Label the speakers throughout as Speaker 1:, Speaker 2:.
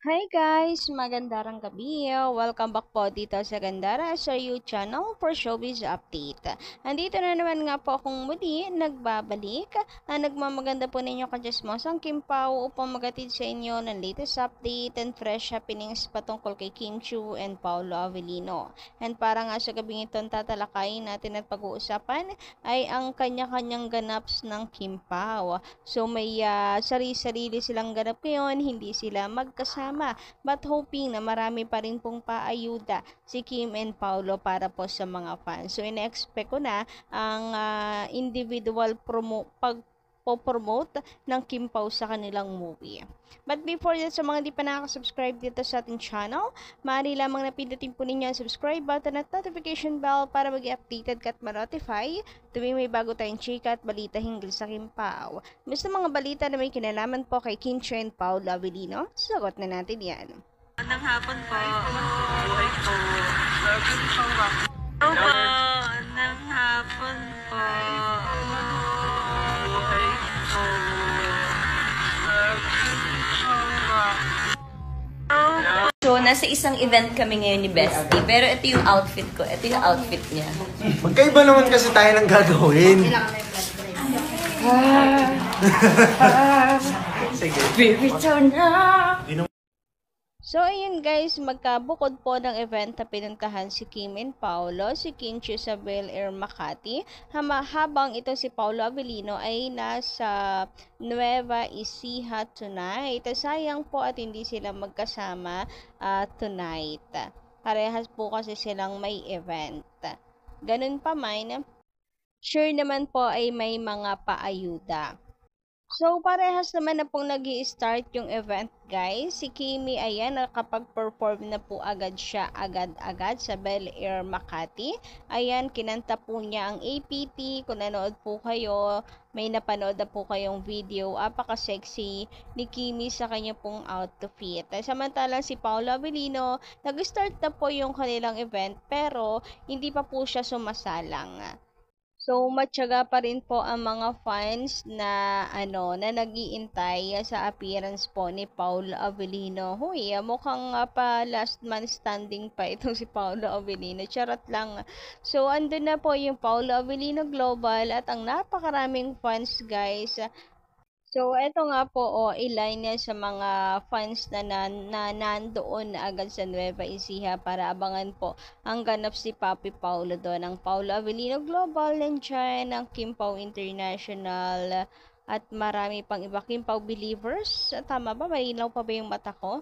Speaker 1: Hi guys! Magandang gabi. Welcome back po dito sa Gandara sa YouTube channel for Showbiz Update. Andito na naman nga po akong muli nagbabalik. Nagmamaganda po ninyo kajasmosang Kim Pao upang magatid sa inyo ng latest update and fresh happenings patungkol kay Kim Chiu and Paolo Avellino. And para nga sa gabing ito tatalakayin natin at pag-uusapan ay ang kanya-kanyang ganaps ng Kim Pao. So may sarili-sarili silang ganap ngayon, hindi sila magkasama but hoping na marami pa rin pong paayuda si Kim and Paolo para po sa mga fans. So ina-expect ko na ang individual promote ng Kim Pao sa kanilang movie. But before that, sa mga di pa nakaka-subscribe dito sa ating channel, maaari lamang napindutin po ninyo ang subscribe button at notification bell para maging updated ka at ma-notify tuwing may bago tayong chika at balita hinggil sa Kim Pao. Basta mga balita na may kinalaman po kay Kim Chiu and Paolo Avellino, sagot na natin yan.
Speaker 2: Magandang hapon po. Buhay po. Hello po. Magandang hapon po. Buhay po.
Speaker 3: So, nasa isang event kami ngayon ni Bestie, pero ito yung outfit ko. Ito yung outfit niya.
Speaker 4: Magkaiba naman kasi tayo ng gagawin. Sige.
Speaker 3: Return na!
Speaker 1: So, ayun guys, magkabukod po ng event na pinuntahan si Kim and Paolo, si Kim Chiu sa Bel Air Makati, habang ito si Paolo Avellino ay nasa Nueva Ecija tonight. Sayang po at hindi sila magkasama tonight. Parehas po kasi silang may event. Ganun pa man, sure naman po ay may mga paayuda. So, parehas naman na pong nag-i-start yung event, guys. Si Kimi, ayan, nakapag-perform na po agad siya, agad-agad sa Bel Air Makati. Ayan, kinanta po niya ang APT. Kung nanood po kayo, may napanood na po kayong video. Apaka-sexy ni Kimi sa kanya pong outfit. Samantalang si Paolo Avellino, nag-start na po yung kanilang event, pero hindi pa po siya sumasalang. So, matyaga pa rin po ang mga fans na nag-iintay sa appearance po ni Paolo Avellino. Huy, mukhang pa last man standing pa itong si Paolo Avellino. Charot lang. So, andun na po yung Paolo Avellino Global at ang napakaraming fans, guys. So, eto nga po, ilan niya sa mga fans na nandoon na agad sa Nueva Ecija para abangan po ang ganap si Papi Paulo doon. Ang Paulo Avellino Global, nandiyan, ang Kim Pao International, at marami pang iba. Kim Pao Believers, tama ba? Malinaw pa ba yung mata ko?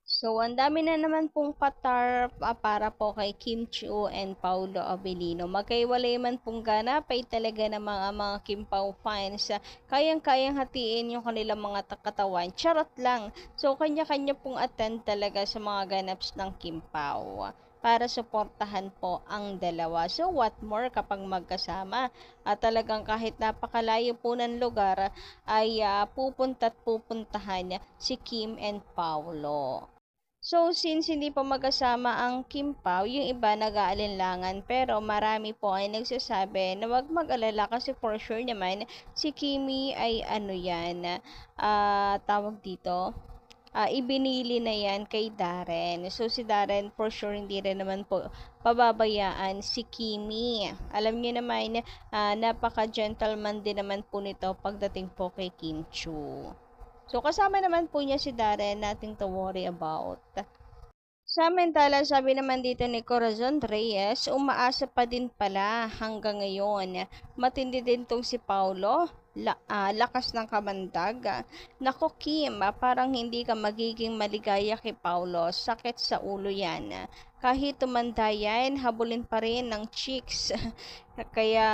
Speaker 1: So, ang dami na naman pong patar para po kay Kim Chiu and Paolo Avellino. Magkaiwalay man pong ganap ay talaga ng mga Kim Pao fans. Kayang-kayang hatiin yung kanilang mga katawan. Charot lang. So, kanya-kanya pong attend talaga sa mga ganaps ng Kim Pao para suportahan po ang dalawa. So, what more kapag magkasama? At talagang kahit napakalayo po ng lugar, ay pupunta't pupuntahan si Kim and Paolo. So, since hindi pa magkasama ang Kim Pao, yung iba nag-aalinlangan, pero marami po ay nagsasabi na wag mag-alala kasi for sure naman si Kimi ay tawag dito, ibinili na yan kay Darren. So, si Darren for sure hindi rin naman po pababayaan si Kimi. Alam niyo naman, napaka-gentleman din naman po nito pagdating po kay Kim Chiu. So, kasama naman po niya si Darren, nothing to worry about. Samantala, sabi naman dito ni Corazon Reyes, umaasa pa din pala hanggang ngayon. Matindi din tong si Paulo, lakas ng kamandag. Nako Kim, parang hindi ka magiging maligaya kay Paulo, sakit sa ulo yan. Kahit tumanda yan, habulin pa rin ng chicks. Kaya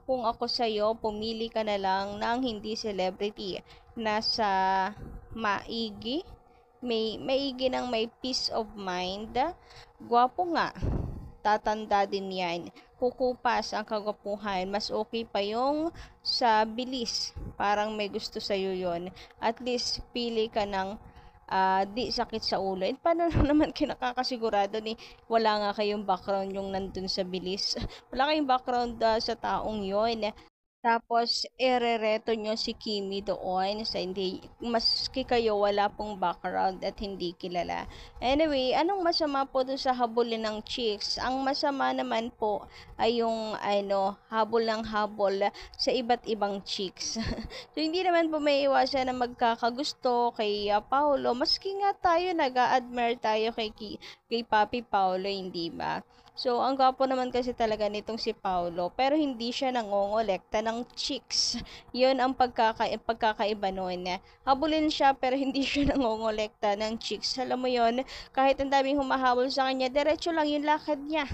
Speaker 1: kung ako sa'yo, pumili ka na lang ng hindi celebrity. Nasa maigi ng may peace of mind. Gwapo nga, tatanda din yan. Kukupas ang kagwapuhan, mas okay pa yung sa bilis. Parang may gusto sa'yo yon. At least, pili ka ng di sakit sa ulo. And paano naman kinakakasigurado ni wala nga kayong background yung nandun sa bilis? Wala kayong background sa taong yon. Tapos, erereto nyo si Kimi doon sa hindi, maski kayo wala pong background at hindi kilala. Anyway, anong masama po doon sa habulin ng chicks? Ang masama naman po ay yung habol ng habol sa iba't ibang chicks. So, hindi naman po may iwasan na magkakagusto kay Paolo. Maski nga tayo, nag-a-admire tayo kay Papi Paolo, hindi ba? So, ang gwapo naman kasi talaga nitong si Paulo, pero hindi siya nangongolekta ng chicks. Yun ang pagkakaiba nun. Habulin siya, pero hindi siya nangongolekta ng chicks. Alam mo yon, kahit ang daming humahabol sa kanya, diretso lang yung lakad niya.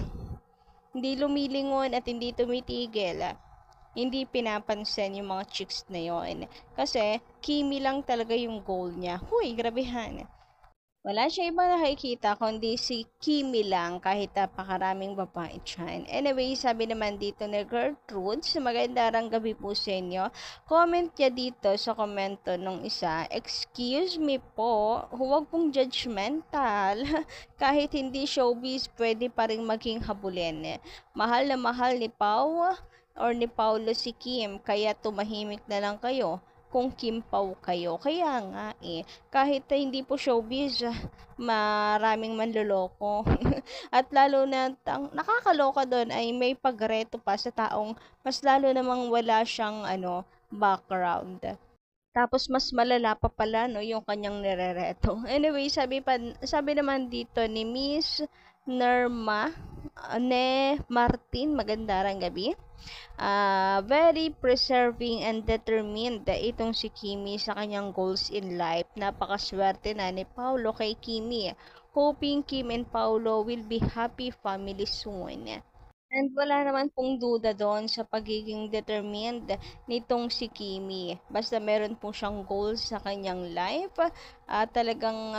Speaker 1: Hindi lumilingon at hindi tumitigil. Hindi pinapansin yung mga chicks na yon. Kasi, Kimi lang talaga yung goal niya. Huy, grabehan. Wala siya ibang nakikita kundi si Kimi lang kahit napakaraming babae dyan. Anyway, sabi naman dito ni Gertrude, magandang gabi po sa inyo. Comment niya dito sa komento nung isa, excuse me po, huwag pong judgmental. Kahit hindi showbiz, pwede pa rin maging habulin. Mahal na mahal ni Pau or ni Paulo si Kim, kaya tumahimik na lang kayo kung Kim Pao kayo. Kaya nga kahit hindi po showbiz, maraming manloloko. At lalo na, ang nakakaloka doon ay may pagreto pa sa taong mas lalo namang wala siyang background. Tapos mas malala pa pala yung kanyang nirereto. Anyway, sabi naman dito ni Miss Nerma Martin, magandang gabi. Very preserving and determined itong si Kimi sa kanyang goals in life. Napakaswerte na ni Paulo kay Kimi. Hoping Kim and Paulo will be happy family soon. And wala naman pong duda doon sa pagiging determined nitong si Kimi. Basta meron po siyang goals sa kanyang life. Talagang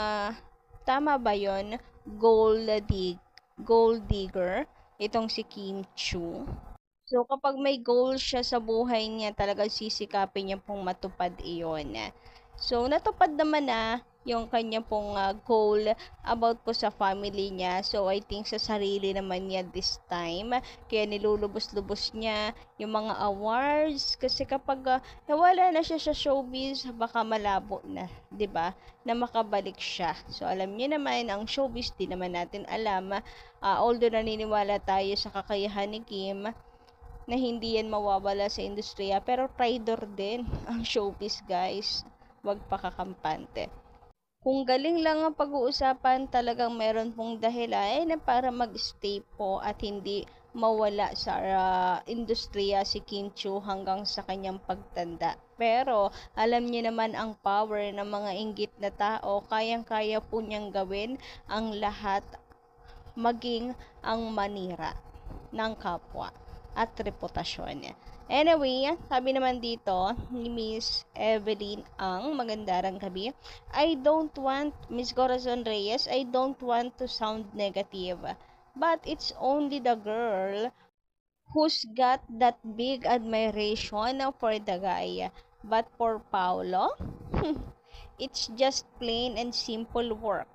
Speaker 1: tama ba yon? Gold digger itong si Kim Chu. So, kapag may goal siya sa buhay niya, talagang sisikapin niya pong matupad iyon. So, natupad naman na yung kanya pong goal about po sa family niya. So, I think sa sarili naman niya this time. Kaya nilulubos-lubos niya yung mga awards. Kasi kapag nawala na siya sa showbiz, baka malabo na, 'di ba? Na makabalik siya. So, alam niyo naman, ang showbiz, di naman natin alam. Although naniniwala tayo sa kakayahan ni Kim, na hindi yan mawawala sa industriya, pero traitor din ang showbiz, guys. Huwag pakakampante. Kung galing lang ang pag-uusapan, talagang meron pong dahilan na para mag-stay po at hindi mawala sa industriya si Kim Chu hanggang sa kanyang pagtanda. Pero alam niyo naman ang power ng mga inggit na tao, kayang-kaya po niyang gawin ang lahat, maging ang manira ng kapwa at reputasyon niya. Anyway, sabi naman dito ni Miss Evelyn ang magandang gabi, Miss Corazon Reyes, I don't want to sound negative, but it's only the girl who's got that big admiration for the guy. But for Paulo, it's just plain and simple work.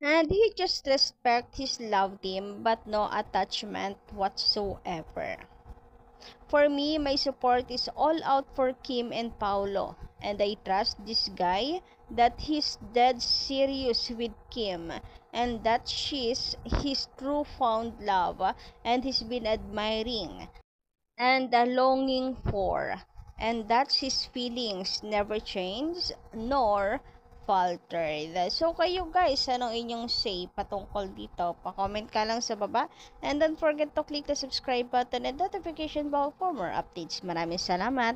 Speaker 1: And he just respect his love team but no attachment whatsoever. For me, my support is all out for Kim and Paulo. And I trust this guy that he's dead serious with Kim. And that she's his true found love and he's been admiring and longing for. And that his feelings never change nor faltered. So, kayo guys, anong inyong say patungkol dito? Pa-comment ka lang sa baba. And don't forget to click the subscribe button and notification bell for more updates. Maraming salamat!